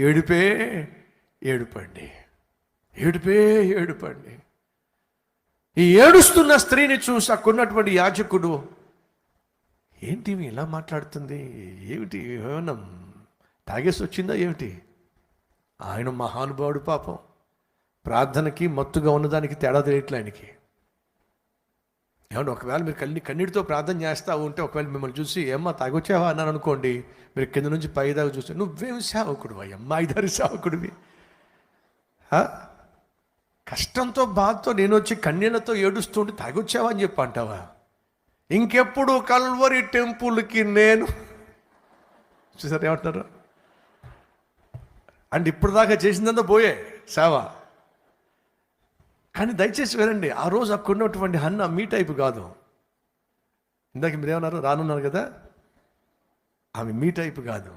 ఏడుపే ఏడుపండి, ఏడుపే ఏడుపండి. ఈ ఏడుస్తున్న స్త్రీని చూసి అక్కడున్నటువంటి యాజకుడు, ఏంటి ఇలా మాట్లాడుతుంది, ఏమిటి, ఏమన్నా తాగేసి వచ్చిందా ఏమిటి? ఆయన మహానుభావుడు పాపం, ప్రార్థనకి మత్తుగా ఉన్నదానికి తేడా తెలియట్లే ఆయనకి. ఏమన్నా ఒకవేళ మీరు కన్నీటితో ప్రార్థన చేస్తూ ఉంటే, ఒకవేళ మిమ్మల్ని చూసి ఏమ్మా తాగొచ్చావా అన్నాను అనుకోండి, మీరు కింద నుంచి పై దాకా చూస్తే నువ్వేం సేవకుడు అమ్మా, ఇద్దరు సేవకుడివి. కష్టంతో బాధతో నేను వచ్చి కన్నీళ్లతో ఏడుస్తుంటే తాగొచ్చావా అని చెప్పి అంటావా? ఇంకెప్పుడు కల్వరి టెంపుల్కి నేను చూసారు ఏమంటున్నారు అంటే ఇప్పుడు దాకా చేసిందంతా పోయే సేవ. కానీ దయచేసి వినండి, ఆ రోజు అక్కడ ఉన్నటువంటి హన్న మీ టైపు కాదు. ఇందాక మీరేమన్నారు, రానున్నారు కదా, ఆమె మీ టైపు కాదు.